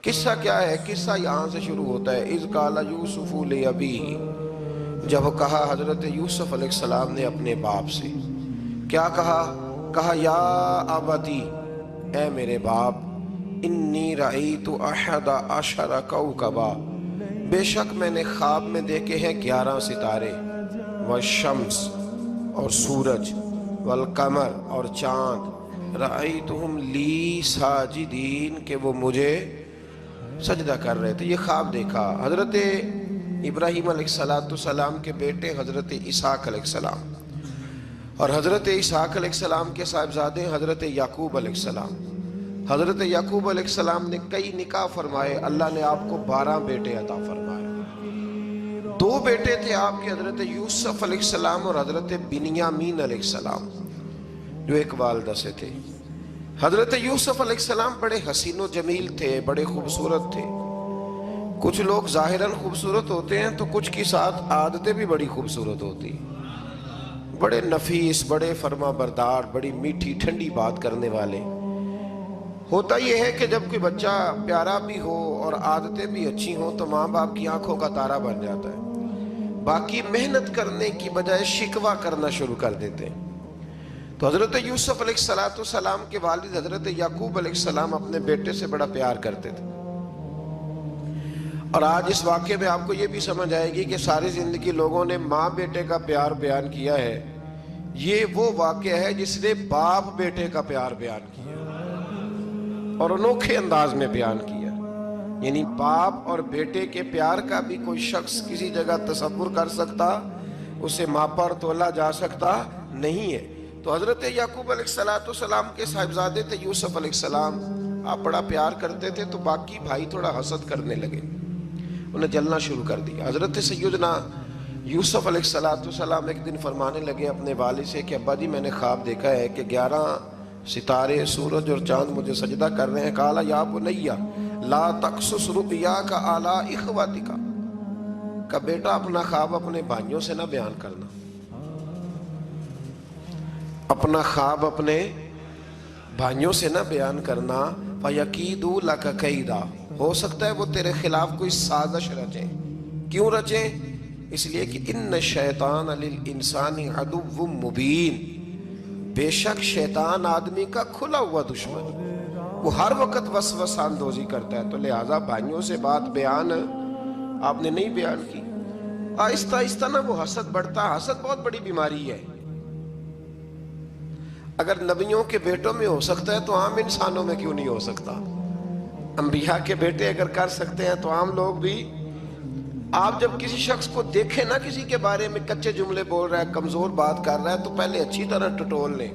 قصہ کیا ہے؟ قصہ یہاں سے شروع ہوتا ہے، اذ قال یوسف لابیہ، جب کہا حضرت یوسف علیہ السلام نے اپنے باپ سے، کیا کہا؟ کہا یا ابتی، اے میرے باپ، انی رأیت احد عشر کوکبا، بے شک میں نے خواب میں دیکھے ہیں 11 ستارے، والشمس اور سورج، والقمر اور چاند، رأیتہم لی ساجدین، کہ وہ مجھے سجدہ کر رہے تھے۔ یہ خواب دیکھا حضرت ابراہیم علیہ السلام کے بیٹے حضرت اسحاق علیہ السلام، اور حضرت اسحاق علیہ السلام کے صاحبزادے حضرت یعقوب علیہ السلام۔ حضرت یعقوب علیہ السلام نے کئی نکاح فرمائے، اللہ نے آپ کو 12 بیٹے عطا فرمائے۔ 2 بیٹے تھے آپ کے، حضرت یوسف علیہ السلام اور حضرت بنیامین علیہ السلام، جو ایک والدہ سے تھے۔ حضرت یوسف علیہ السلام بڑے حسین و جمیل تھے، بڑے خوبصورت تھے۔ کچھ لوگ ظاہراً خوبصورت ہوتے ہیں تو کچھ کی ساتھ عادتیں بھی بڑی خوبصورت ہوتی ہیں، بڑے نفیس، بڑے فرما بردار، بڑی میٹھی ٹھنڈی بات کرنے والے۔ ہوتا یہ ہے کہ جب کوئی بچہ پیارا بھی ہو اور عادتیں بھی اچھی ہوں تو ماں باپ کی آنکھوں کا تارا بن جاتا ہے، باقی محنت کرنے کی بجائے شکوہ کرنا شروع کر دیتے ہیں۔ تو حضرت یوسف علیہ السلام کے والد حضرت یعقوب علیہ السلام اپنے بیٹے سے بڑا پیار کرتے تھے۔ اور آج اس واقعے میں آپ کو یہ بھی سمجھ آئے گی کہ ساری زندگی لوگوں نے ماں بیٹے کا پیار بیان کیا ہے، یہ وہ واقعہ ہے جس نے باپ بیٹے کا پیار بیان کیا اور انوکھے انداز میں بیان کیا۔ یعنی باپ اور بیٹے کے پیار کا بھی کوئی شخص کسی جگہ تصور کر سکتا، اسے ماپا اور تولا جا سکتا نہیں ہے۔ تو حضرت یعقوب علیہ السلام کے صاحبزادے تھے یوسف علیہ السلام، آپ بڑا پیار کرتے تھے، تو باقی بھائی تھوڑا حسد کرنے لگے، انہیں جلنا شروع کر دیا۔ حضرت سیدنا یوسف علیہ السلام ایک دن فرمانے لگے اپنے والد سے کہ ابا جی میں نے خواب دیکھا ہے کہ 11 ستارے، سورج اور چاند مجھے سجدہ کر رہے ہیں۔ قال یا بنی لا تقصص رؤیاک علی اخوتک، کہ بیٹا اپنا خواب اپنے بھائیوں سے نہ بیان کرنا، اپنا خواب اپنے بھائیوں سے نہ بیان کرنا، فَيَكِيدُوا لَكَ كَيْدًا، ہو سکتا ہے وہ تیرے خلاف کوئی سازش رچیں۔ کیوں رچیں؟ اس لیے کہ ان الشیطان للانسان عدو مبین، بے شک شیطان آدمی کا کھلا ہوا دشمن، وہ ہر وقت وسوسہ اندوزی کرتا ہے، تو لہٰذا بھائیوں سے بات بیان آپ نے نہیں بیان کی۔ آہستہ آہستہ نہ وہ حسد بڑھتا، حسد بہت بڑی بیماری ہے۔ اگر نبیوں کے بیٹوں میں ہو سکتا ہے تو عام انسانوں میں کیوں نہیں ہو سکتا؟ انبیاء کے بیٹے اگر کر سکتے ہیں تو عام لوگ بھی۔ آپ جب کسی شخص کو دیکھیں نا کسی کے بارے میں کچے جملے بول رہا ہے، کمزور بات کر رہا ہے، تو پہلے اچھی طرح ٹٹول لیں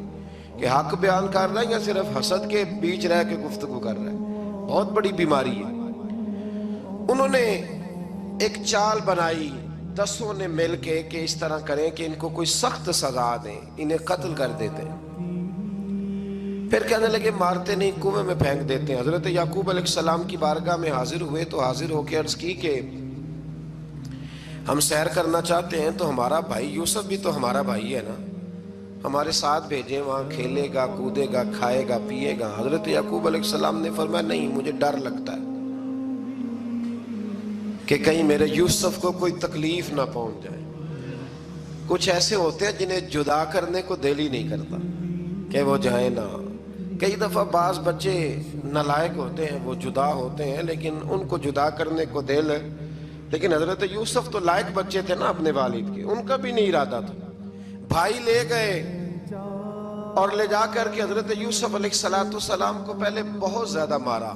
کہ حق بیان کر رہا ہے یا صرف حسد کے بیچ رہ کے گفتگو کر رہا ہے۔ بہت بڑی بیماری ہے۔ انہوں نے ایک چال بنائی 10 نے مل کے کہ اس طرح کریں کہ ان کو کوئی سخت سزا دیں، انہیں قتل کر دیتے ہیں۔ پھر کہنے لگے مارتے نہیں، کنویں میں پھینک دیتے ہیں۔ حضرت یعقوب علیہ السلام کی بارگاہ میں حاضر ہوئے تو حاضر ہو کے عرض کی کہ ہم سیر کرنا چاہتے ہیں، تو ہمارا بھائی یوسف بھی تو ہمارا بھائی ہے نا، ہمارے ساتھ بھیجیں، وہاں کھیلے گا، کودے گا، کھائے گا، پیے گا۔ حضرت یعقوب علیہ السلام نے فرمایا نہیں، مجھے ڈر لگتا ہے کہ کہیں میرے یوسف کو کوئی تکلیف نہ پہنچ جائے۔ کچھ ایسے ہوتے ہیں جنہیں جدا کرنے کو دل ہی نہیں کرتا کہ وہ جائیں نہ۔ کئی دفعہ بعض بچے نالائق ہوتے ہیں، وہ جدا ہوتے ہیں لیکن ان کو جدا کرنے کو دل، لیکن حضرت یوسف تو لائق بچے تھے نا اپنے والد کے، ان کا بھی نہیں ارادہ تھا۔ بھائی لے گئے اور لے جا کر کے حضرت یوسف علیہ السلام کو پہلے بہت زیادہ مارا،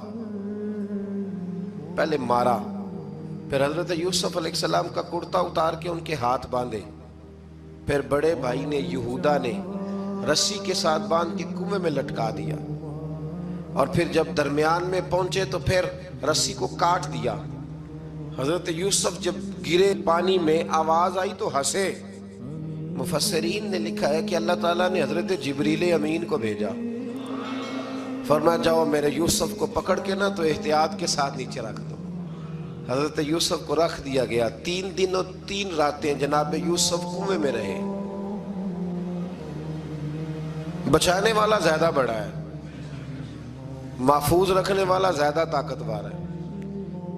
پھر حضرت یوسف علیہ السلام کا کرتا اتار کے ان کے ہاتھ باندھے، پھر بڑے بھائی نے یہودا نے رسی کے ساتھ باندھ کے کنویں میں لٹکا دیا، اور پھر جب درمیان میں پہنچے تو پھر رسی کو کاٹ دیا۔ حضرت یوسف جب گرے پانی میں آواز آئی تو ہنسے۔ مفسرین نے لکھا ہے کہ اللہ تعالیٰ نے حضرت جبریل امین کو بھیجا، فرمایا جاؤ میرے یوسف کو پکڑ کے نا تو احتیاط کے ساتھ نیچے رکھ دو۔ حضرت یوسف کو رکھ دیا گیا۔ 3 دن اور 3 راتیں جناب یوسف کنویں میں رہے۔ بچانے والا زیادہ بڑا ہے، محفوظ رکھنے والا زیادہ طاقتور ہے۔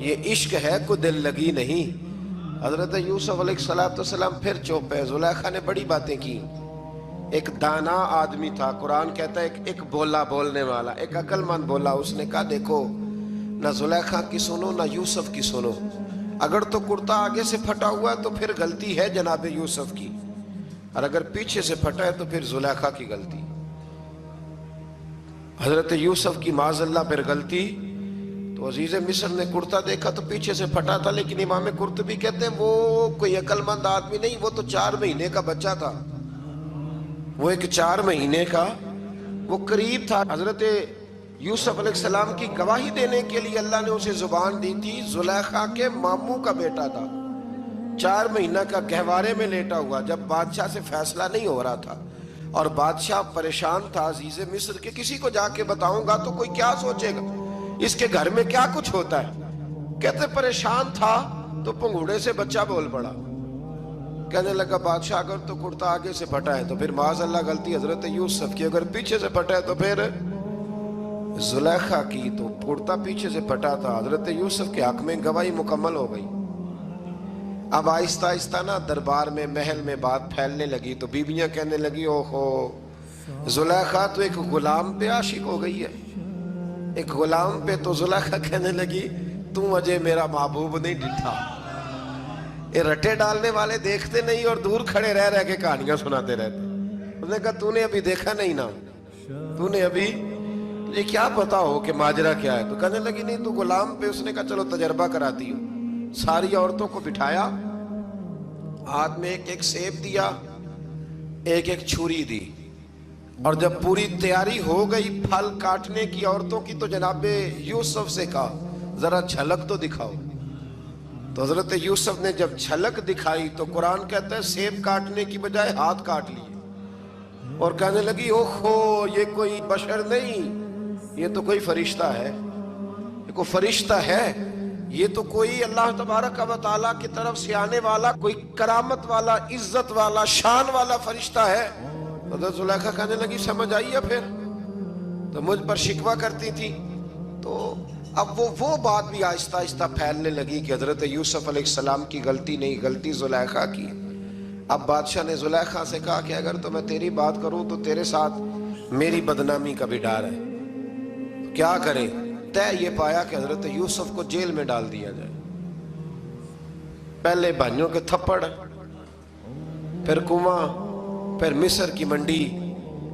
یہ عشق ہے کو دل لگی نہیں۔ حضرت یوسف علیہ السلام پھر چپ ہے۔ زلیخا نے بڑی باتیں کی۔ ایک دانا آدمی تھا، قرآن کہتا ہے ایک بولا بولنے والا، ایک عقل مند بولا۔ اس نے کہا دیکھو نہ زلیخا کی سنو نہ یوسف کی سنو، اگر تو کرتا آگے سے پھٹا ہوا ہے تو پھر غلطی ہے جناب یوسف کی، اور اگر پیچھے سے پھٹا ہے تو پھر زلیخا کی غلطی۔ حضرت یوسف کی معاذ اللہ پھر غلطی تو عزیز مصر نے کرتا دیکھا تو پیچھے سے پھٹا تھا، لیکن امام قرطبی کہتے ہیں وہ کوئی عقل مند آدمی نہیں، وہ تو 4 مہینے کا بچہ تھا، وہ ایک 4 مہینے کا وہ قریب تھا۔ حضرت یوسف علیہ السلام کی گواہی دینے کے لیے اللہ نے اسے زبان دی تھی، زلیخا کے ماموں کا بیٹا تھا، 4 مہینہ کا گہوارے میں لیٹا ہوا، جب بادشاہ سے فیصلہ نہیں ہو رہا تھا اور بادشاہ پریشان تھا عزیز مصر کے کسی کو جا کے بتاؤں گا تو کوئی کیا سوچے گا، اس کے گھر میں کیا کچھ ہوتا ہے۔ کہتے پریشان تھا تو پنگوڑے سے بچہ بول پڑا، کہنے لگا بادشاہ اگر تو کرتا آگے سے پھٹا ہے تو پھر معاذ اللہ غلطی حضرت یوسف کی، اگر پیچھے سے پھٹا ہے تو پھر زلیخا کی، تو کرتا پیچھے سے پھٹا تھا۔ حضرت یوسف کے حق میں گواہی مکمل ہو گئی۔ اب آہستہ آہستہ نا دربار میں محل میں بات پھیلنے لگی تو بیویاں کہنے لگی اوہو زلیخا تو ایک غلام پہ عاشق ہو گئی ہے، ایک غلام پہ۔ تو زلیخا کہنے لگی تم اجے میرا محبوب نہیں ڈٹھا۔ یہ رٹے ڈالنے والے دیکھتے نہیں اور دور کھڑے رہ رہ کے کہانیاں سناتے رہتے۔ اس نے کہا تو نے ابھی دیکھا نہیں نا، تو نے ابھی یہ کیا پتا ہو کہ ماجرا کیا ہے۔ تو کہنے لگی نہیں تو غلام پہ۔ اس نے کہا چلو تجربہ کراتی ہوں۔ ساری عورتوں کو بٹھایا، ہاتھ میں ایک سیب دیا، ایک چھری دی، اور جب پوری تیاری ہو گئی پھل کاٹنے کی عورتوں کی تو جناب یوسف سے کہا ذرا جھلک تو دکھاؤ۔ تو حضرت یوسف نے جب جھلک دکھائی تو قرآن کہتا ہے سیب کاٹنے کی بجائے ہاتھ کاٹ لیے، اور کہنے لگی اوہو یہ کوئی بشر نہیں، یہ تو کوئی فرشتہ ہے، یہ کوئی فرشتہ ہے، یہ تو کوئی اللہ تبارک و تعالیٰ کی طرف سے آنے والا کوئی کرامت والا عزت والا شان والا فرشتہ ہے۔ حضرت زلیخا کہنے لگی سمجھ آئی ہے پھر تو مجھ پر شکوہ کرتی تھی۔ تو اب وہ بات بھی آہستہ آہستہ پھیلنے لگی کہ حضرت یوسف علیہ السلام کی غلطی نہیں، غلطی زلیخا کی۔ اب بادشاہ نے زلیخا سے کہا کہ اگر تو میں تیری بات کروں تو تیرے ساتھ میری بدنامی کا بھی ڈر ہے، کیا کرے؟ طے یہ پایا کہ حضرت یوسف کو جیل میں ڈال دیا جائے۔ پہلے بھائیوں کے تھپڑ، پھر کنواں، پھر مصر کی منڈی،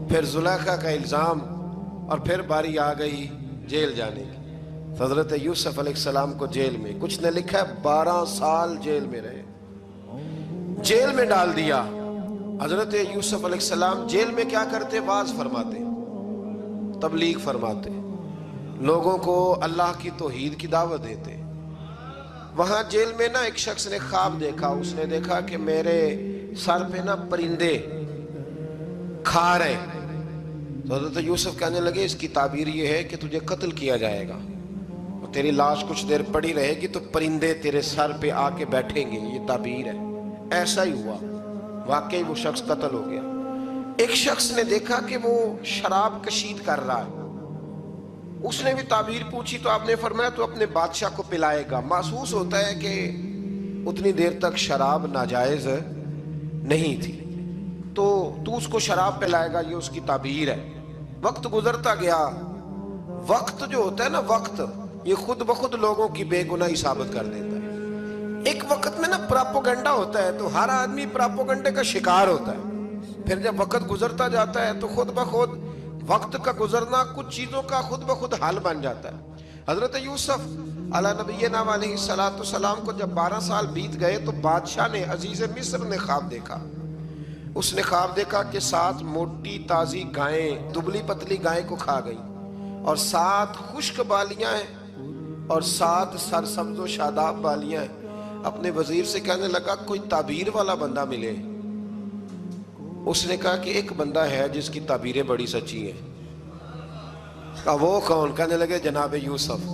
پھر زلیخا کا الزام، اور پھر باری آ گئی جیل جانے کی۔ حضرت یوسف علیہ السلام کو جیل میں، کچھ نے لکھا ہے 12 سال جیل میں رہے، جیل میں ڈال دیا۔ حضرت یوسف علیہ السلام جیل میں کیا کرتے؟ واعظ فرماتے، تبلیغ فرماتے، لوگوں کو اللہ کی توحید کی دعوت دیتے۔ وہاں جیل میں نا ایک شخص نے خواب دیکھا، اس نے دیکھا کہ میرے سر پہ نا پرندے کھا رہے۔ تو حضرت یوسف کہنے لگے اس کی تعبیر یہ ہے کہ تجھے قتل کیا جائے گا، اور تیری لاش کچھ دیر پڑی رہے گی تو پرندے تیرے سر پہ آ کے بیٹھیں گے، یہ تعبیر ہے۔ ایسا ہی ہوا، واقعی وہ شخص قتل ہو گیا۔ ایک شخص نے دیکھا کہ وہ شراب کشید کر رہا ہے، اس نے بھی تعبیر پوچھی تو آپ نے فرمایا تو اپنے بادشاہ کو پلائے گا۔ محسوس ہوتا ہے کہ اتنی دیر تک شراب ناجائز نہیں تھی، تو اس کو شراب پلائے گا، یہ اس کی تعبیر ہے۔ وقت گزرتا گیا، وقت جو ہوتا ہے نا، وقت یہ خود بخود لوگوں کی بے گناہی ثابت کر دیتا ہے۔ ایک وقت میں نا پراپوگنڈا ہوتا ہے تو ہر آدمی پراپوگنڈے کا شکار ہوتا ہے، پھر جب وقت گزرتا جاتا ہے تو خود بخود وقت کا گزرنا کچھ چیزوں کا خود بخود حل بن جاتا ہے۔ حضرت یوسف علیہ نبینا علیہ السلام کو جب 12 سال بیت گئے تو بادشاہ نے، عزیز مصر نے خواب دیکھا۔ اس نے خواب دیکھا کہ 7 موٹی تازی گائیں دبلی پتلی گائیں کو کھا گئیں، اور 7 خشک بالیاں ہیں اور 7 سرسبز و شاداب بالیاں ہیں۔ اپنے وزیر سے کہنے لگا کوئی تعبیر والا بندہ ملے۔ اس نے کہا کہ ایک بندہ ہے جس کی تعبیریں بڑی سچی ہیں۔ کہا وہ کون؟ کہنے لگے جناب یوسف۔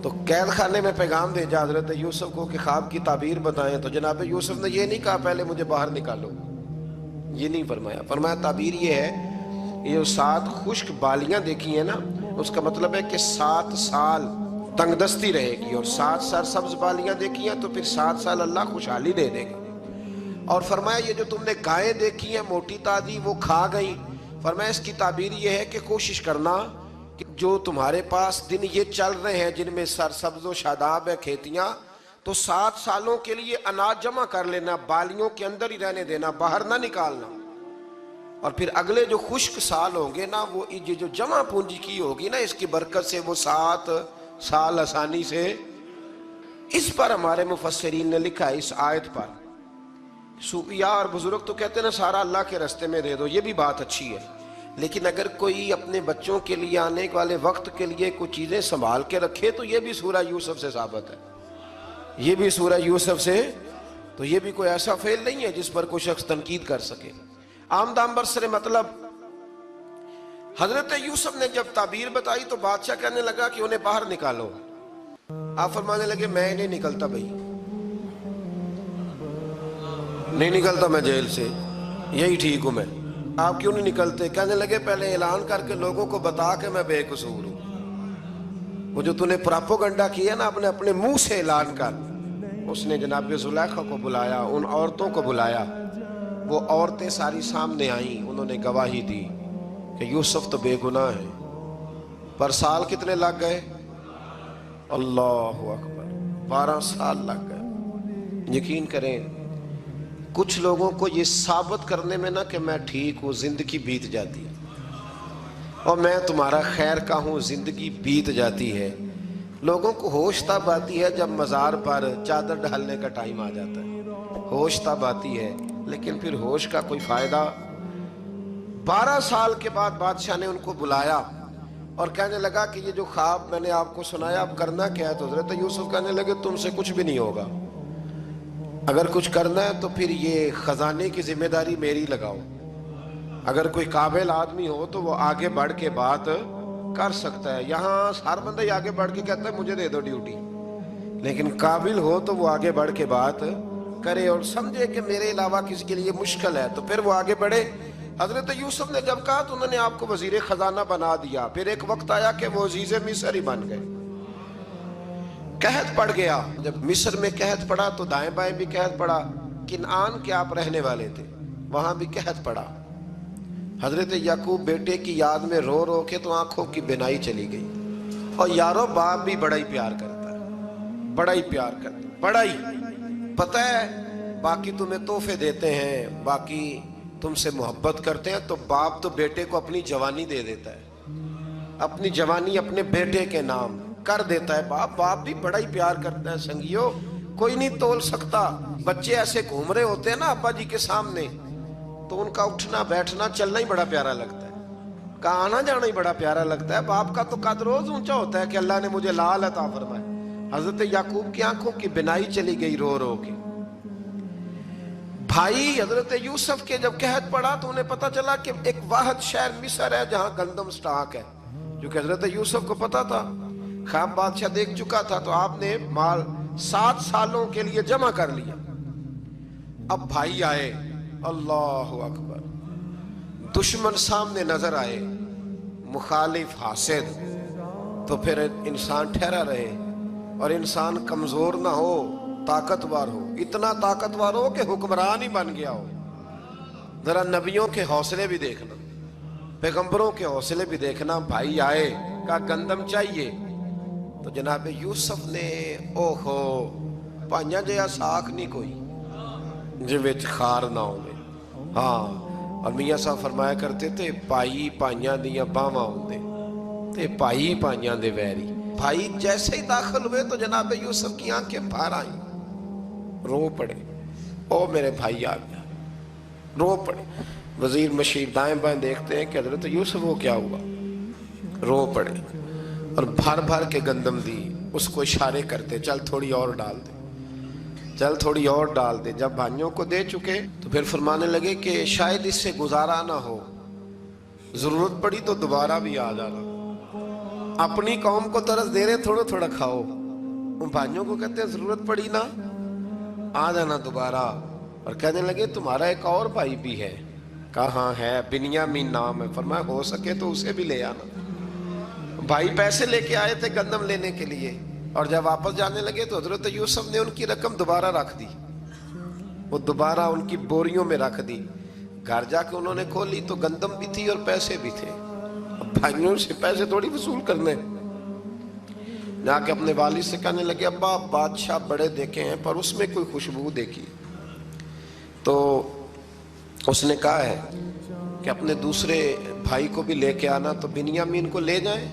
تو قید خانے میں پیغام بھیجا حضرت یوسف کو کہ خواب کی تعبیر بتائیں، تو جناب یوسف نے یہ نہیں کہا پہلے مجھے باہر نکالو، یہ نہیں فرمایا۔ فرمایا تعبیر یہ ہے، یہ 7 خشک بالیاں دیکھی ہیں نا، اس کا مطلب ہے کہ 7 سال تنگ دستی رہے گی، اور 7 سرسبز بالیاں دیکھی ہیں تو پھر 7 سال اللہ خوشحالی دے دے گا۔ اور فرمایا یہ جو تم نے گائیں دیکھی ہیں موٹی تازی وہ کھا گئی، فرمایا اس کی تعبیر یہ ہے کہ کوشش کرنا کہ جو تمہارے پاس دن یہ چل رہے ہیں جن میں سرسبز و شاداب ہے کھیتیاں، تو 7 سالوں کے لیے اناج جمع کر لینا، بالیوں کے اندر ہی رہنے دینا، باہر نہ نکالنا، اور پھر اگلے جو خشک سال ہوں گے نا، وہ یہ جو جمع پونجی کی ہوگی نا، اس کی برکت سے وہ 7 سال آسانی سے۔ اس پر ہمارے مفسرین نے لکھا ہے، اس آیت پر صوفیاء اور بزرگ تو کہتے ہیں نا سارا اللہ کے راستے میں دے دو، یہ بھی بات اچھی ہے، لیکن اگر کوئی اپنے بچوں کے لیے آنے والے وقت کے لیے کچھ چیزیں سنبھال کے رکھے تو یہ بھی سورہ یوسف سے ثابت ہے، یہ بھی سورہ یوسف سے، تو یہ بھی کوئی ایسا فعل نہیں ہے جس پر کوئی شخص تنقید کر سکے۔ آمدام برسر مطلب حضرت یوسف نے جب تعبیر بتائی تو بادشاہ کہنے لگا کہ انہیں باہر نکالو۔ آپ فرمانے لگے میں نہیں نکلتا بھائی، نہیں نکلتا میں جیل سے، یہی ٹھیک ہوں میں۔ آپ کیوں نہیں نکلتے؟ کہنے لگے پہلے اعلان کر کے لوگوں کو بتا کہ میں بے قصور ہوں۔ وہ جو تو نے پراپوگنڈا کیا نا اپنے منہ سے اعلان کر۔ اس نے جناب زلیخا کو بلایا، ان عورتوں کو بلایا، وہ عورتیں ساری سامنے آئیں، انہوں نے گواہی دی کہ یوسف تو بے گناہ ہے۔ پر سال کتنے لگ گئے؟ اللہ اکبر، 12 سال لگ گئے۔ یقین کریں کچھ لوگوں کو یہ ثابت کرنے میں نا کہ میں ٹھیک ہوں، زندگی بیت جاتی ہے، اور میں تمہارا خیر کا ہوں، زندگی بیت جاتی ہے۔ لوگوں کو ہوش تب آتی ہے جب مزار پر چادر ڈالنے کا ٹائم آ جاتا ہے، ہوش تب آتی ہے، لیکن پھر ہوش کا کوئی فائدہ۔ 12 سال کے بعد بادشاہ نے ان کو بلایا اور کہنے لگا کہ یہ جو خواب میں نے آپ کو سنایا اب کرنا کیا ہے؟ تو حضرت یوسف کہنے لگے تم سے کچھ بھی نہیں ہوگا، اگر کچھ کرنا ہے تو پھر یہ خزانے کی ذمہ داری میری لگاؤ، اگر کوئی قابل آدمی ہو تو وہ آگے بڑھ کے بات کر سکتا ہے۔ یہاں ہر بندہ ہی آگے بڑھ کے کہتا ہے مجھے دے دو ڈیوٹی، لیکن قابل ہو تو وہ آگے بڑھ کے بات کرے اور سمجھے کہ میرے علاوہ کسی کے لیے مشکل ہے، تو پھر وہ آگے بڑھے۔ حضرت یوسف نے جب کہا تو انہوں نے آپ کو وزیر خزانہ بنا دیا، پھر ایک وقت آیا کہ وہ عزیز مصر ہی بن گئے۔ قحط پڑ گیا، جب مصر میں قحط پڑا تو دائیں بائیں بھی قحط پڑا، کنعان کے آپ رہنے والے تھے وہاں بھی قحط پڑا۔ حضرت یعقوب بیٹے کی یاد میں رو رو کے تو آنکھوں کی بینائی چلی گئی۔ اور یارو باپ بھی بڑا ہی پیار کرتا ہے، بڑا ہی پیار کرتا ہے، بڑا ہی، پتہ ہے باقی تمہیں تحفے دیتے ہیں، باقی تم سے محبت کرتے ہیں، تو باپ تو بیٹے کو اپنی جوانی دے دیتا ہے، اپنی جوانی اپنے بیٹے کے نام کر دیتا ہے۔ باپ بھی بڑا ہی پیار کرتا ہے سنگیو، کوئی نہیں تول سکتا۔ بچے ایسے گھوم رہے ہوتے ہیں نا ابا جی کے سامنے، تو ان کا اٹھنا بیٹھنا چلنا ہی بڑا پیارا لگتا ہے، کا آنا جانا ہی بڑا پیارا لگتا ہے۔ باپ کا تو قد روز اونچا ہوتا ہے کہ اللہ نے مجھے لال عطا فرمائے۔ حضرت یعقوب کی آنکھوں کی بینائی چلی گئی رو رو کے۔ بھائی حضرت یوسف کے جب قحط پڑا تو انہیں پتا چلا کہ ایک واحد شہر مصر ہے جہاں گندم سٹاک ہے، جو کہ حضرت یوسف کو پتا تھا، خواب بادشاہ دیکھ چکا تھا، تو آپ نے مال 7 سالوں کے لیے جمع کر لیا۔ اب بھائی آئے، اللہ اکبر، دشمن سامنے نظر آئے، مخالف حاسد، تو پھر انسان ٹھہرا رہے اور انسان کمزور نہ ہو، طاقتور ہو، اتنا طاقتور ہو کہ حکمران ہی بن گیا ہو۔ ذرا نبیوں کے حوصلے بھی دیکھنا، پیغمبروں کے حوصلے بھی دیکھنا۔ بھائی آئے، کہا گندم چاہیے، تو جناب یوسف نے اوہو پانیاں جیا ساکھ نہیں کوئی جی وچ خار نہ ہوئے۔ ہاں، اور میاں صاحب فرمایا کرتے تھے پائی پائیاں دیاں باواں ہوندے تے پائی پائیاں دے ویری۔ بھائی جیسے ہی داخل ہوئے تو جناب یوسف کی آنکھیں بھر آئیں، رو پڑے، او میرے بھائی آ گیا، رو پڑے۔ وزیر مشیر دائیں بائیں دیکھتے ہیں کہ حضرت یوسف وہ کیا ہوا، رو پڑے اور بھر بھر کے گندم دی، اس کو اشارے کرتے چل تھوڑی اور ڈال دے، چل تھوڑی اور ڈال دے۔ جب بھائیوں کو دے چکے تو پھر فرمانے لگے کہ شاید اس سے گزارا نہ ہو، ضرورت پڑی تو دوبارہ بھی آ جانا، اپنی قوم کو ترس دے رہے تھوڑا تھوڑا کھاؤ۔ ان بھائیوں کو کہتے ہیں ضرورت پڑی نا آ جانا دوبارہ۔ اور کہنے لگے تمہارا ایک اور بھائی بھی ہے، کہاں ہے؟ بنیامین نام ہے۔ فرمایا ہو سکے تو اسے بھی لے آنا۔ بھائی پیسے لے کے آئے تھے گندم لینے کے لیے، اور جب واپس جانے لگے تو حضرت یوسف نے ان کی رقم دوبارہ رکھ دی، وہ دوبارہ ان کی بوریوں میں رکھ دی۔ گھر جا کے انہوں نے کھولی تو گندم بھی تھی اور پیسے بھی تھے۔ اب بھائیوں سے پیسے تھوڑی وصول کرنے، جا کے اپنے والد سے کہنے لگے ابا بادشاہ بڑے دیکھے ہیں پر اس میں کوئی خوشبو دیکھی، تو اس نے کہا ہے کہ اپنے دوسرے بھائی کو بھی لے کے آنا، تو بنیامین کو لے جائیں۔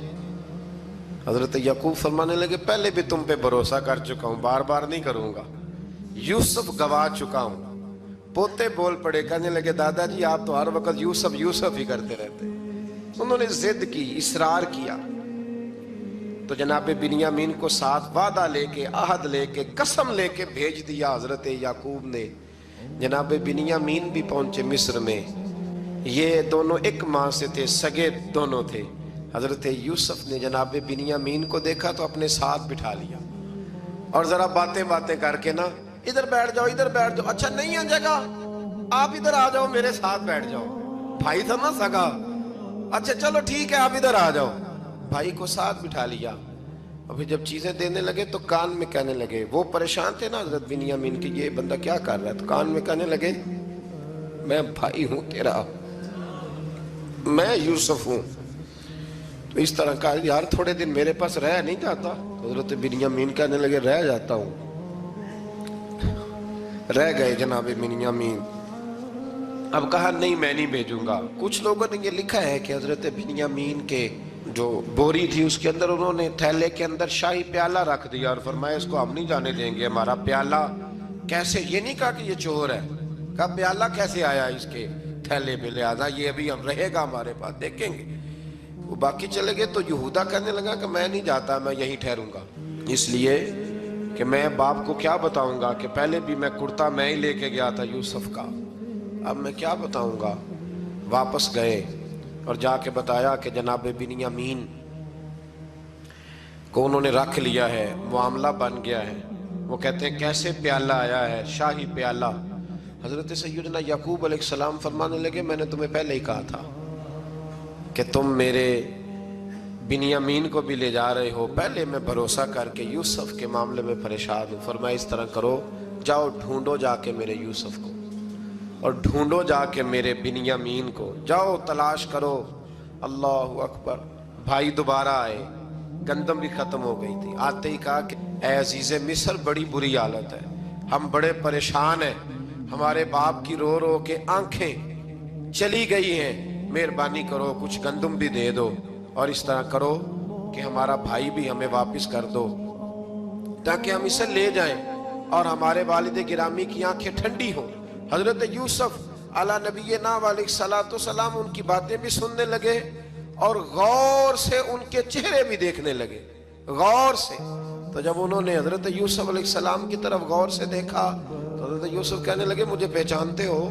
حضرت یعقوب فرمانے لگے پہلے بھی تم پہ بھروسہ کر چکا ہوں، بار بار نہیں کروں گا، یوسف گوا چکا ہوں۔ پوتے بول پڑے، کہنے لگے دادا جی آپ تو ہر وقت یوسف یوسف ہی کرتے رہتے۔ انہوں نے ضد کی، اصرار کیا، تو جناب بنیامین کو ساتھ وعدہ لے کے، عہد لے کے، قسم لے کے بھیج دیا حضرت یعقوب نے۔ جناب بنیامین بھی پہنچے مصر میں، یہ دونوں ایک ماں سے تھے، سگے دونوں تھے۔ حضرت یوسف نے جناب بنیامین کو دیکھا تو اپنے ساتھ بٹھا لیا، اور ذرا باتیں کر کے نا ادھر بیٹھ جاؤ ادھر بیٹھ جاؤ، اچھا نہیں ہے جگہ آپ ادھر آ جاؤ میرے ساتھ بیٹھ جاؤ، بھائی تھا نا سگا، اچھا چلو ٹھیک ہے آپ ادھر آ جاؤ، بھائی کو ساتھ بٹھا لیا۔ ابھی جب چیزیں دینے لگے تو کان میں کہنے لگے، وہ پریشان تھے نا حضرت بنیامین کہ یہ بندہ کیا کر رہا ہے، تو کان میں کہنے لگے میں بھائی ہوں تیرا، میں یوسف ہوں۔ تو اس طرح کہا یار تھوڑے دن میرے پاس رہ نہیں جاتا، حضرت بنیامین کہنے لگے رہ جاتا ہوں۔ رہ گئے جناب بنیامین۔ اب کہا نہیں میں نہیں بھیجوں گا۔ کچھ لوگوں نے یہ لکھا ہے کہ حضرت بنیامین کے جو بوری تھی اس کے اندر انہوں نے تھیلے کے اندر شاہی پیالہ رکھ دیا اور فرمایا اس کو ہم نہیں جانے دیں گے، ہمارا پیالہ کیسے، یہ نہیں کہا کہ یہ چور ہے، کہا پیالہ کیسے آیا اس کے تھیلے میں، لہذا یہ ابھی ہم رہے گا ہمارے پاس، دیکھیں گے۔ وہ باقی چلے گئے تو یہودا کہنے لگا کہ میں نہیں جاتا، میں یہیں ٹھہروں گا، اس لیے کہ میں باپ کو کیا بتاؤں گا کہ پہلے بھی میں کرتا میں ہی لے کے گیا تھا یوسف کا، اب میں کیا بتاؤں گا۔ واپس گئے اور جا کے بتایا کہ جناب بنیامین کو انہوں نے رکھ لیا ہے، معاملہ بن گیا ہے۔ وہ کہتے ہیں کیسے پیالہ آیا ہے، شاہی پیالہ۔ حضرت سیدنا یعقوب علیہ السلام فرمانے لگے میں نے تمہیں پہلے ہی کہا تھا کہ تم میرے بنیامین کو بھی لے جا رہے ہو، پہلے میں بھروسہ کر کے یوسف کے معاملے میں پریشان ہوں۔ فرمایا اس طرح کرو، جاؤ ڈھونڈو جا کے میرے یوسف کو، اور ڈھونڈو جا کے میرے بنیامین کو، جاؤ تلاش کرو۔ اللہ اکبر۔ بھائی دوبارہ آئے، گندم بھی ختم ہو گئی تھی، آتے ہی کہا کہ اے عزیز مصر بڑی بری حالت ہے، ہم بڑے پریشان ہیں، ہمارے باپ کی رو رو کے آنکھیں چلی گئی ہیں، مہربانی کرو کچھ گندم بھی دے دو، اور اس طرح کرو کہ ہمارا بھائی بھی ہمیں واپس کر دو تاکہ ہم اسے لے جائیں اور ہمارے والد گرامی کی آنکھیں ٹھنڈی ہوں۔ حضرت یوسف علی نبینا علیہ الصلوۃ والسلام ان کی باتیں بھی سننے لگے اور غور سے ان کے چہرے بھی دیکھنے لگے، غور سے۔ تو جب انہوں نے حضرت یوسف علیہ السلام کی طرف غور سے دیکھا تو حضرت یوسف کہنے لگے مجھے پہچانتے ہو،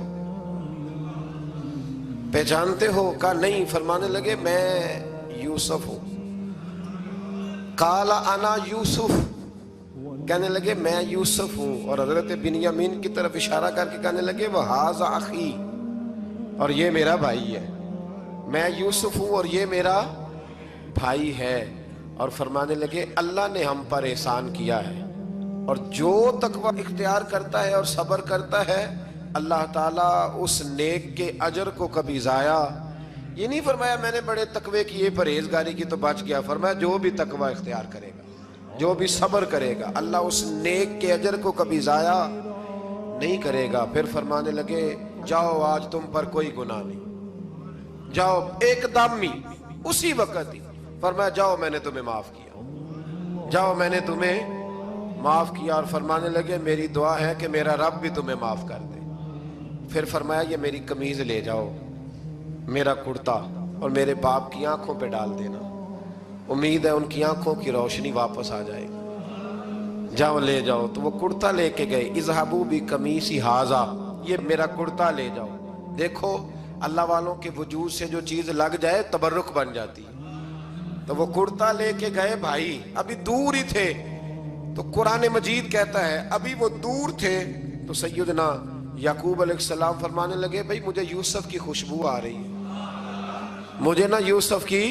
پہچانتے ہو؟ کہا نہیں۔ فرمانے لگے میں یوسف ہوں۔ قال انا یوسف، کہنے لگے میں یوسف ہوں، اور حضرت بنیامین کی طرف اشارہ کر کے کہنے لگے وَهَذَا أَخِي، اور یہ میرا بھائی ہے، میں یوسف ہوں اور یہ میرا بھائی ہے۔ اور فرمانے لگے اللہ نے ہم پر احسان کیا ہے، اور جو تقوی اختیار کرتا ہے اور صبر کرتا ہے اللہ تعالیٰ اس نیک کے اجر کو کبھی ضائع، یہ نہیں فرمایا میں نے بڑے تقوی کیے پرہیزگاری کی تو بچ گیا، فرمایا جو بھی تقوی اختیار کرے گا، جو بھی صبر کرے گا، اللہ اس نیک کے اجر کو کبھی ضائع نہیں کرے گا۔ پھر فرمانے لگے جاؤ آج تم پر کوئی گناہ نہیں، جاؤ ایک دم ہی اسی وقت ہی فرمایا جاؤ میں نے تمہیں معاف کیا، جاؤ میں نے تمہیں معاف کیا۔ اور فرمانے لگے میری دعا ہے کہ میرا رب بھی تمہیں معاف کر دے۔ پھر فرمایا یہ میری قمیض لے جاؤ، میرا کرتا، اور میرے باپ کی آنکھوں پہ ڈال دینا، امید ہے ان کی آنکھوں کی روشنی واپس آ جائے گی، جاؤ لے جاؤ۔ تو وہ کرتا لے کے گئے، اذهبوا بقمیصی ھذا، یہ میرا کرتا لے جاؤ۔ دیکھو اللہ والوں کے وجود سے جو چیز لگ جائے تبرک بن جاتی ہے۔ تو وہ کرتا لے کے گئے، بھائی ابھی دور ہی تھے، تو قرآن مجید کہتا ہے ابھی وہ دور تھے تو سیدنا یعقوب علیہ السلام فرمانے لگے بھئی مجھے یوسف کی خوشبو آ رہی ہے، مجھے نا یوسف کی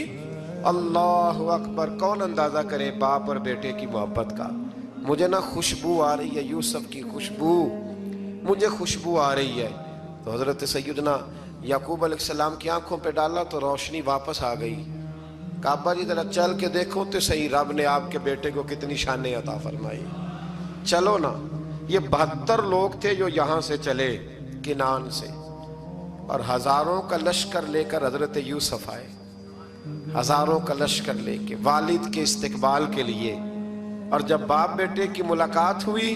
اللہ اکبر. کون اندازہ کرے باپ اور بیٹے کی محبت کا. مجھے نا خوشبو آ رہی ہے یوسف کی خوشبو, مجھے خوشبو آ رہی ہے. تو حضرت سیدنا یعقوب علیہ السلام کی آنکھوں پہ ڈالا تو روشنی واپس آ گئی. کعبہ جی ذرا چل کے دیکھو تو صحیح, رب نے آپ کے بیٹے کو کتنی شانیں عطا فرمائی. چلو نا. یہ 72 لوگ تھے جو یہاں سے چلے کنان سے, اور ہزاروں کا لشکر لے کر حضرت یوسف آئے, ہزاروں کا لشکر لے کے والد کے استقبال کے لیے. اور جب باپ بیٹے کی ملاقات ہوئی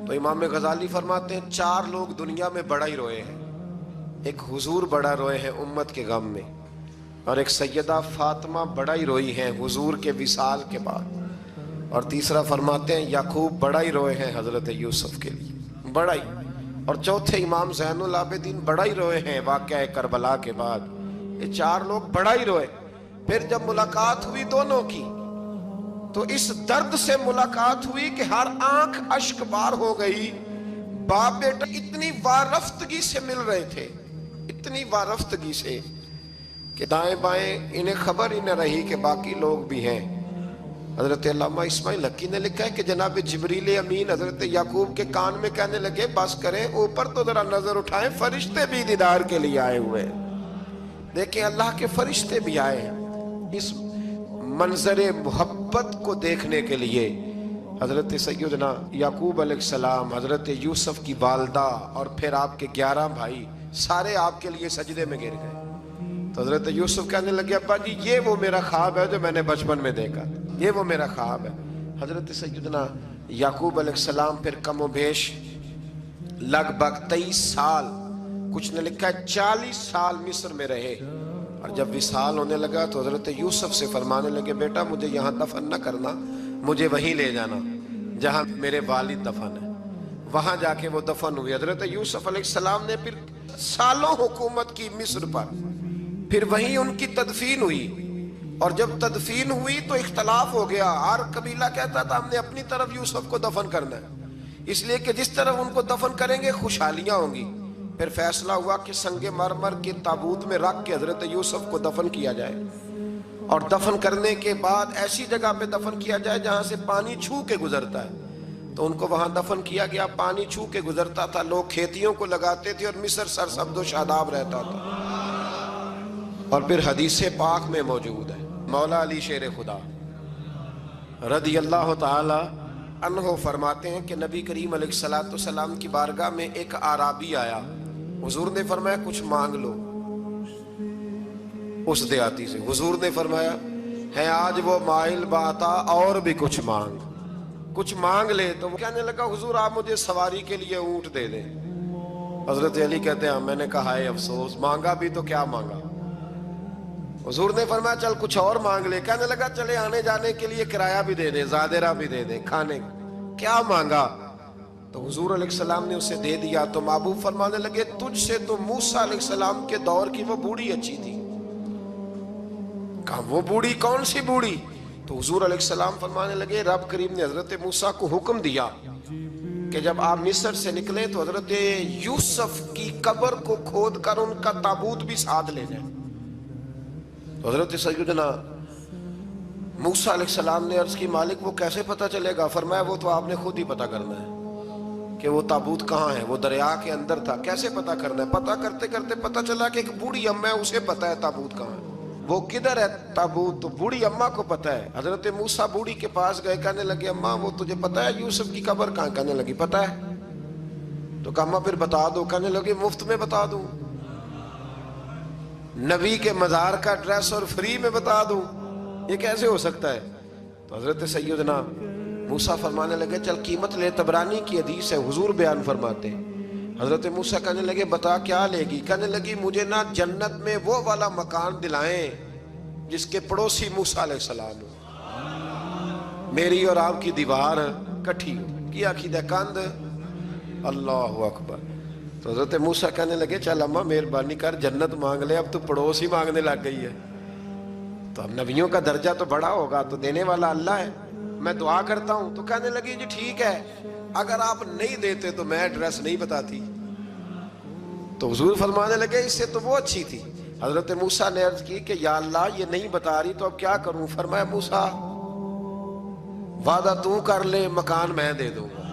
تو امام غزالی فرماتے ہیں 4 لوگ دنیا میں بڑا ہی روئے ہیں. ایک حضور بڑا روئے ہیں امت کے غم میں, اور ایک سیدہ فاطمہ بڑا ہی روئی ہیں حضور کے وصال کے بعد, اور تیسرا فرماتے ہیں یعقوب بڑا ہی روئے ہیں حضرت یوسف کے لیے, بڑا ہی. اور چوتھے امام زین العابدین بڑا ہی روئے ہیں واقعہ کربلا کے بعد. یہ 4 لوگ بڑا ہی روئے. پھر جب ملاقات ہوئی دونوں کی تو اس درد سے ملاقات ہوئی کہ ہر آنکھ اشک بار ہو گئی. باپ بیٹا اتنی وارفتگی سے مل رہے تھے, اتنی وارفتگی سے کہ دائیں بائیں انہیں خبر ہی نہ رہی کہ باقی لوگ بھی ہیں. حضرت علامہ اسماعیل حقی نے لکھا ہے کہ جناب جبریل امین حضرت یعقوب کے کان میں کہنے لگے بس کریں, اوپر تو ذرا نظر اٹھائیں, فرشتے بھی دیدار کے لیے آئے ہوئے ہیں. دیکھیں اللہ کے فرشتے بھی آئے ہیں اس منظر محبت کو دیکھنے کے لیے. حضرت سیدنا یعقوب علیہ السلام, حضرت یوسف کی والدہ, اور پھر آپ کے 11 بھائی سارے آپ کے لیے سجدے میں گر گئے. تو حضرت یوسف کہنے لگے ابا جی یہ وہ میرا خواب ہے جو میں نے بچپن میں دیکھا, یہ وہ میرا خواب ہے. حضرت سیدنا یعقوب علیہ السلام پھر کم و بیش لگ بھگ 23 سال, کچھ نے لکھا ہے 40 سال مصر میں رہے. اور جب وصال ہونے لگا تو حضرت یوسف سے فرمانے لگے بیٹا مجھے یہاں دفن نہ کرنا, مجھے وہیں لے جانا جہاں میرے والد دفن ہے. وہاں جا کے وہ دفن ہوئے. حضرت یوسف علیہ السلام نے پھر سالوں حکومت کی مصر پر, پھر وہیں ان کی تدفین ہوئی. اور جب تدفین ہوئی تو اختلاف ہو گیا, ہر قبیلہ کہتا تھا ہم نے اپنی طرف یوسف کو دفن کرنا ہے, اس لیے کہ جس طرف ان کو دفن کریں گے خوشحالیاں ہوں گی. پھر فیصلہ ہوا کہ سنگ مرمر کے تابوت میں رکھ کے حضرت یوسف کو دفن کیا جائے, اور دفن کرنے کے بعد ایسی جگہ پہ دفن کیا جائے جہاں سے پانی چھو کے گزرتا ہے. تو ان کو وہاں دفن کیا گیا, پانی چھو کے گزرتا تھا, لوگ کھیتیوں کو لگاتے تھے اور مصر سرسبز و شاداب رہتا تھا. اور پھر حدیث پاک میں موجود ہے, مولا علی شیر خدا رضی اللہ تعالی عنہ فرماتے ہیں کہ نبی کریم علیہ السلام کی بارگاہ میں ایک اعرابی آیا. حضور نے فرمایا کچھ مانگ لو. اس دیہاتی سے حضور نے فرمایا ہے آج وہ مائل باتا, اور بھی کچھ مانگ لے. تو وہ کہنے لگا حضور آپ مجھے سواری کے لیے اونٹ دے دیں. حضرت علی کہتے ہیں میں نے کہا ہے افسوس, مانگا بھی تو کیا مانگا. حضور نے فرمایا چل کچھ اور مانگ لے. کہنے لگا چلے آنے جانے کے لیے کرایہ بھی دے دے, زادرہ بھی دے دے, کھانے. کیا مانگا؟ تو حضور علیہ السلام نے اسے دے دیا. تو محبوب فرمانے لگے تجھ سے تو موسیٰ علیہ السلام کے دور کی وہ بوڑھی اچھی تھی. کہا وہ بوڑھی کون سی بوڑھی؟ تو حضور علیہ السلام فرمانے لگے رب کریم نے حضرت موسیٰ کو حکم دیا کہ جب آپ مصر سے نکلیں تو حضرت یوسف کی قبر کو کھود کر ان کا تابوت بھی ساتھ لے جائیں. تو حضرت سیدنا موسیٰ علیہ السلام نے عرض کی مالک وہ کیسے پتہ چلے گا؟ فرمایا وہ تو آپ نے خود ہی پتہ کرنا ہے کہ وہ تابوت کہاں ہے. وہ دریا کے اندر تھا, کیسے پتہ کرنا ہے؟ پتہ کرتے کرتے پتہ چلا کہ ایک بوڑھی اماں ہے, اسے پتہ ہے تابوت کہاں ہے, وہ کدھر ہے تابوت, تو بوڑھی اماں کو پتہ ہے. حضرت موسیٰ بوڑھی کے پاس گئے, کہنے لگے اماں وہ تجھے پتہ ہے یوسف کی قبر کہاں؟ کہنے لگی پتہ ہے. تو کہا اماں پھر بتا دو. کہنے لگے مفت میں بتا دوں, نبی کے مزار کا ایڈریس اور فری میں بتا دوں, یہ کیسے ہو سکتا ہے؟ تو حضرت سیدنا موسیٰ فرمانے لگے چل قیمت لے. طبرانی کی حدیث ہے, حضور بیان فرماتے ہیں. حضرت موسیٰ کہنے لگے بتا کیا لے گی؟ کہنے لگی مجھے نا جنت میں وہ والا مکان دلائیں جس کے پڑوسی موسیٰ علیہ السلام ہو, میری اور آپ کی دیوار کٹھی ہو. کیا عقیدہ کند, اللہ اکبر. تو حضرت موسیٰ کہنے لگے چل اماں مہربانی کر جنت مانگ لے, اب تو پڑوس ہی مانگنے لگ گئی ہے. تو اب نبیوں کا درجہ تو بڑا ہوگا, تو دینے والا اللہ ہے, میں دعا کرتا ہوں. تو کہنے لگی جی ٹھیک ہے, اگر آپ نہیں دیتے تو میں ایڈریس نہیں بتاتی. تو حضور فرمانے لگے اس سے تو وہ اچھی تھی. حضرت موسیٰ نے عرض کی کہ یا اللہ یہ نہیں بتا رہی تو اب کیا کروں؟ فرمایا موسیٰ وعدہ تو کر لے، مکان میں دے دوں گا،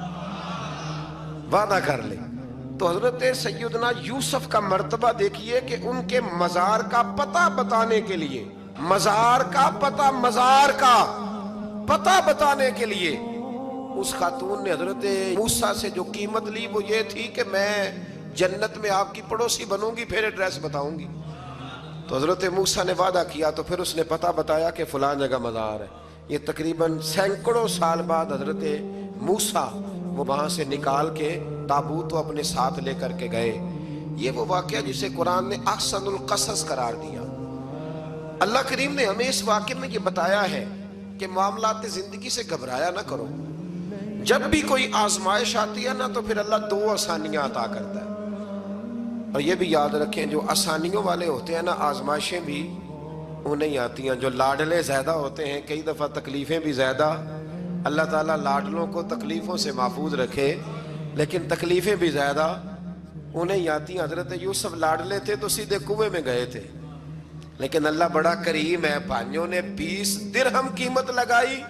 وعدہ کر لے۔ تو حضرت سیدنا یوسف کا مرتبہ دیکھیے کہ ان کے مزار کا پتہ بتانے کے لیے، مزار کا پتہ، مزار کا پتہ بتانے کے لیے اس خاتون نے حضرت موسیٰ سے جو قیمت لی وہ یہ تھی کہ میں جنت میں آپ کی پڑوسی بنوں گی، پھر ایڈریس بتاؤں گی۔ تو حضرت موسیٰ نے وعدہ کیا تو پھر اس نے پتہ بتایا کہ فلاں جگہ مزار ہے۔ یہ تقریباً سینکڑوں سال بعد حضرت موسیٰ وہ وہاں سے نکال کے تابوت کو اپنے ساتھ لے کر کے گئے۔ یہ وہ واقعہ جسے قرآن نے احسن القصص قرار دیا۔ اللہ کریم نے ہمیں اس واقعے میں یہ بتایا ہے کہ معاملات زندگی سے گھبرایا نہ کرو۔ جب بھی کوئی آزمائش آتی ہے نا تو پھر اللہ دو آسانیاں عطا کرتا ہے، اور یہ بھی یاد رکھیں جو آسانیوں والے ہوتے ہیں نا آزمائشیں بھی انہیں آتی ہیں۔ جو لاڈلے زیادہ ہوتے ہیں کئی دفعہ تکلیفیں بھی زیادہ۔ اللہ تعالیٰ لاڈلوں کو تکلیفوں سے محفوظ رکھے، لیکن تکلیفیں بھی زیادہ انہیں آتی ہیں۔ حضرت یوسف لاڈلے تھے تو سیدھے کنویں میں گئے تھے، لیکن اللہ بڑا کریم ہے، بھائیوں نے 20 درہم قیمت لگائی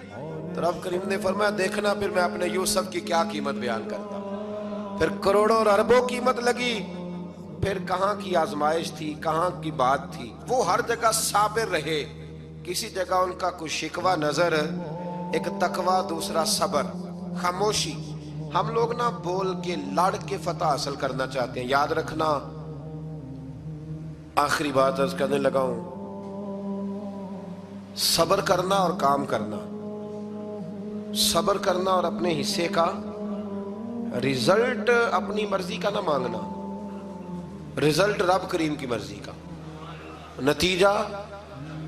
تو رب کریم نے فرمایا دیکھنا پھر میں اپنے یوسف کی کیا قیمت بیان کرتا ہوں۔ پھر کروڑوں اور اربوں قیمت لگی، پھر کہاں کی آزمائش تھی، کہاں کی بات تھی، وہ ہر جگہ صابر رہے۔ کسی جگہ ان کا کوئی شکوہ نظر، ایک تقوی، دوسرا صبر، خاموشی۔ ہم لوگ نہ بول کے لڑ کے فتح حاصل کرنا چاہتے ہیں، یاد رکھنا۔ آخری بات عرض کرنے لگا ہوں، صبر کرنا اور کام کرنا، صبر کرنا اور اپنے حصے کا رزلٹ اپنی مرضی کا نہ مانگنا، رزلٹ رب کریم کی مرضی کا، نتیجہ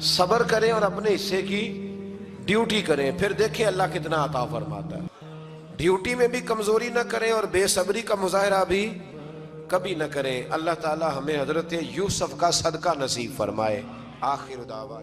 صبر کریں اور اپنے حصے کی ڈیوٹی کریں، پھر دیکھیں اللہ کتنا عطا فرماتا ہے۔ ڈیوٹی میں بھی کمزوری نہ کریں اور بے صبری کا مظاہرہ بھی کبھی نہ کریں۔ اللہ تعالی ہمیں حضرت یوسف کا صدقہ نصیب فرمائے۔ آخر دعویٰ